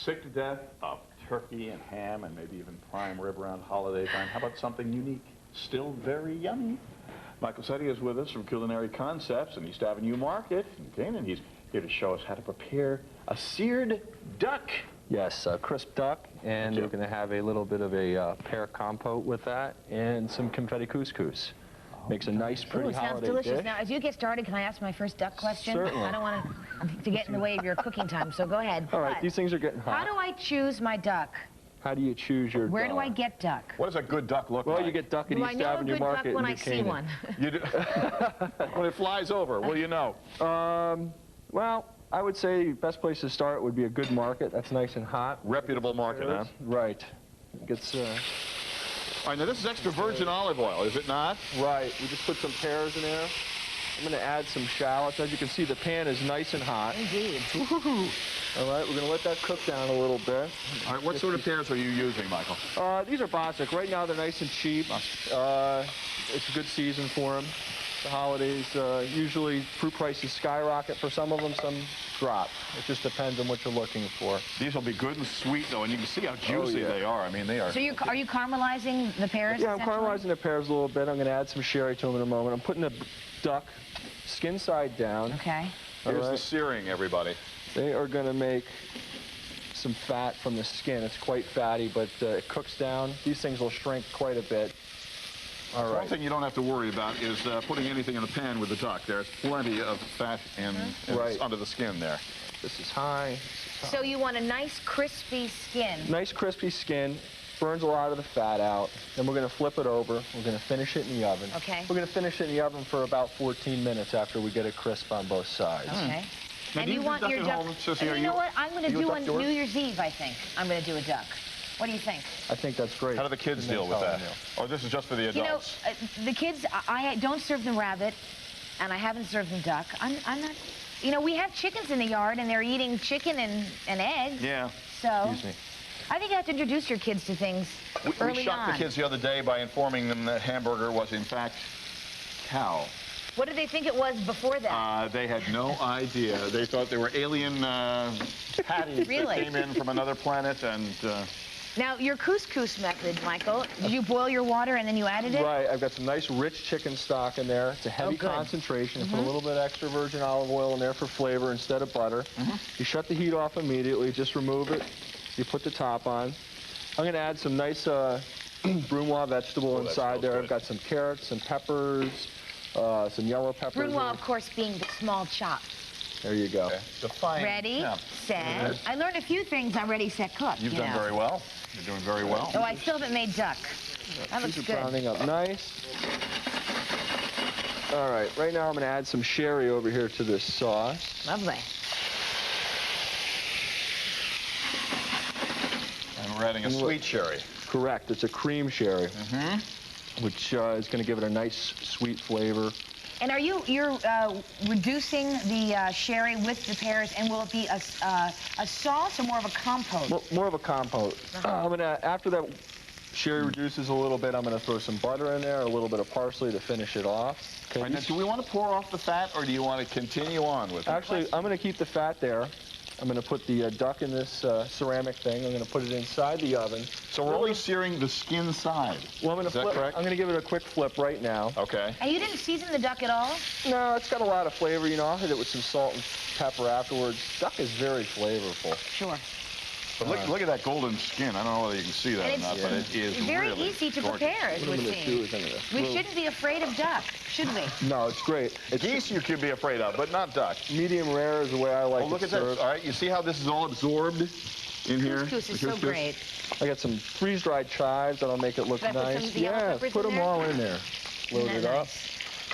sick to death of turkey and ham and maybe even prime rib around holiday time? How about something unique, still very yummy? Michael Sette is with us from Culinary Concepts in East Avenue Market in Canaan. He's here to show us how to prepare a seared duck. Yes, a crisp duck, and we're going to have a little bit of a pear compote with that and some confetti couscous. Makes a nice, pretty holiday sounds delicious. dish. Now, as you get started, can I ask my first duck question? Certainly. I don't want to get in the way of your cooking time, so go ahead. All right, these things are getting hot. How do I choose my duck? How do you choose your Where duck? do I get duck? What does a good duck look like? Well, you get duck at Do I East know a Avenue good Market duck when in I see Canaan. one? You do. When it flies over, what do you know? Well, I would say best place to start would be a good market. That's nice and hot. Reputable market, huh? Right. Gets. All right, now this is extra virgin olive oil, is it not? Right. We just put some pears in there. I'm going to add some shallots. As you can see, the pan is nice and hot. Indeed. All right, we're going to let that cook down a little bit. All right, what sort of pears are you using, Michael? These are Bostic. Right now, they're nice and cheap. It's a good season for them. The holidays, usually fruit prices skyrocket for some of them, some drop. It just depends on what you're looking for. These will be good and sweet, though, and you can see how juicy they are. I mean, they are. So are you caramelizing the pears? Yeah, I'm caramelizing the pears a little bit. I'm going to add some sherry to them in a moment. I'm putting the duck skin side down. Okay. Here's the searing, everybody. They are going to make some fat from the skin. It's quite fatty, but it cooks down. These things will shrink quite a bit. All right. One thing you don't have to worry about is putting anything in the pan with the duck. There's plenty of fat under the skin there. This is high. So you want a nice crispy skin. Nice crispy skin. Burns a lot of the fat out. Then we're going to flip it over. We're going to finish it in the oven. Okay. We're going to finish it in the oven for about 14 minutes after we get it crisp on both sides. Okay. Now, And you want your duck. You know what? I'm going to do on New Year's Eve, I think. I'm going to do a duck. What do you think? I think that's great. How do the kids deal with that? Oh, this is just for the adults. You know, the kids, I don't serve them rabbit, and I haven't served them duck. I'm not, you know, we have chickens in the yard, and they're eating chicken and eggs. Yeah. So, Excuse me. I think you have to introduce your kids to things early We shocked the kids the other day by informing them that hamburger was, in fact, cow. What did they think it was before that? They had no idea. They thought they were alien patties that came in from another planet, and... Now, your couscous method, Michael, did you boil your water and then you added it? Right. I've got some nice rich chicken stock in there. It's a heavy concentration. You put a little bit extra virgin olive oil in there for flavor instead of butter. You shut the heat off immediately. Just remove it. You put the top on. I'm going to add some nice brunoise vegetable inside there. I've got some carrots, some peppers, some yellow peppers. Brunoise, of course, being the small chop. There you go. Okay. Ready, set. I learned a few things on Ready, Set, Cook. You've done very well. You're doing very well. Oh, I still haven't made duck. That looks These are good. browning up nice. All right, right now I'm going to add some sherry over here to this sauce. Lovely. And we're adding a sweet sherry. Correct. It's a cream sherry, which is going to give it a nice sweet flavor. And you're reducing the sherry with the pears, and will it be a sauce or more of a compote? More of a compote. I'm gonna, after that sherry reduces a little bit, I'm gonna throw some butter in there, a little bit of parsley to finish it off. Okay. Right, now, do we want to pour off the fat, or do you want to continue on with it? Actually, I'm gonna keep the fat there. I'm going to put the duck in this ceramic thing. I'm going to put it inside the oven. So we're only searing the skin side. Well, Is that correct? I'm going to give it a quick flip right now. Okay. And you didn't season the duck at all? No, it's got a lot of flavor. You know, I'll hit it with some salt and pepper afterwards. Duck is very flavorful. Sure. But look at that golden skin. I don't know whether you can see that or not, but it is very really easy to gorgeous. prepare, as we're seeing. We shouldn't be afraid of duck, should we? No, it's great. Geese you could be afraid of, but not duck. Medium rare is the way I like it. Oh, look at this. All right, you see how this is all absorbed in here? Couscous is so great. I got some freeze-dried chives that'll make it look nice. Yeah, put them all in there. Load it up.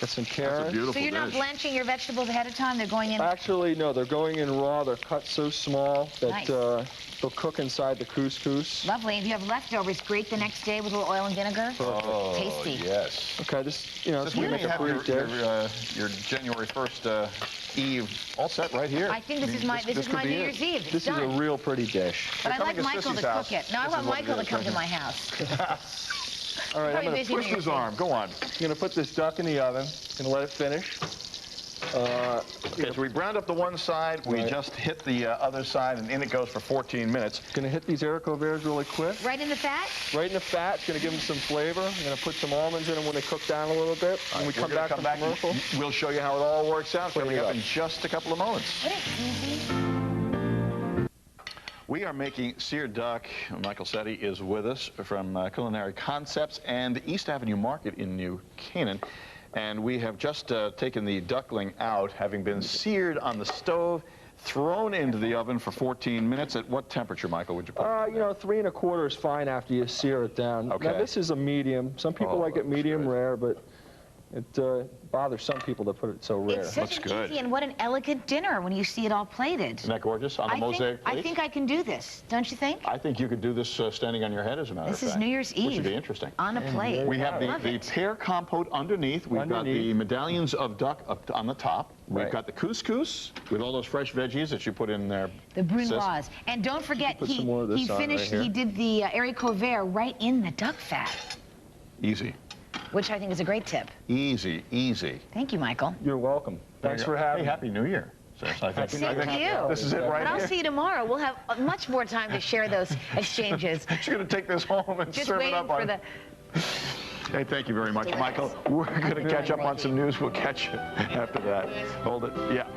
Got some carrots. So you're not blanching your vegetables ahead of time? They're going in? Actually, no. They're going in raw. They're cut so small that they'll cook inside the couscous. Lovely. If you have leftovers, grate the next day with a little oil and vinegar. Oh, tasty. Yes. Okay, this, you know, Just we make a great dish. Your January 1st Eve all set right here. I think this is my New Year's Eve. It's this done. is a real pretty dish. But I like Michael to cook it. No, I want Michael to come to my house. All right, I'm going to twist his arm. Go on. I'm going to put this duck in the oven. Going to let it finish. Okay, so we browned up the one side, we Right. just hit the other side, and in it goes for 14 minutes. Gonna hit these haricots verts really quick. Right in the fat? Right in the fat. It's gonna give them some flavor. I'm gonna put some almonds in them when they cook down a little bit. When we come back from commercial, we'll show you how it all works out Clean coming it up up. in just a couple of moments. Isn't it easy? We are making seared duck. Michael Sette is with us from Culinary Concepts and East Avenue Market in New Canaan. And we have just taken the duckling out, having been seared on the stove, thrown into the oven for 14 minutes. At what temperature, Michael, would you put it? you know, 3 1/4 is fine after you sear it down. Okay. Now, this is a medium. Some people Oh, like it that looks medium good. rare, but it bothers some people to put it so rare. It's such Looks an good. easy and what an elegant dinner when you see it all plated. Isn't that gorgeous on the mosaic plate? I think I can do this. Don't you think? I think you could do this standing on your head, as a matter This of is fact. New Year's Which would Eve. be interesting. On a plate. We have Love the it. pear compote underneath. We've got the Underneath. medallions of duck up on the top. We've Right. got the couscous with all those fresh veggies that you put in there. The brunoise. And don't forget, put some more of he this on right finished, here. he did the haricot vert right in the duck fat, Easy, which I think is a great tip. easy, easy. Thank you, Michael. You're welcome. Thanks for having Hey, me. Happy New Year. Sis. I think, Same I to think you. this is it right But I'll here. see you tomorrow. We'll have much more time to share those exchanges. She's going to take this home and Just serve it waiting up for on. the... Hey, thank you very much, Michael. We're going to catch up on some news. We'll catch you after that. Hold it. Yeah.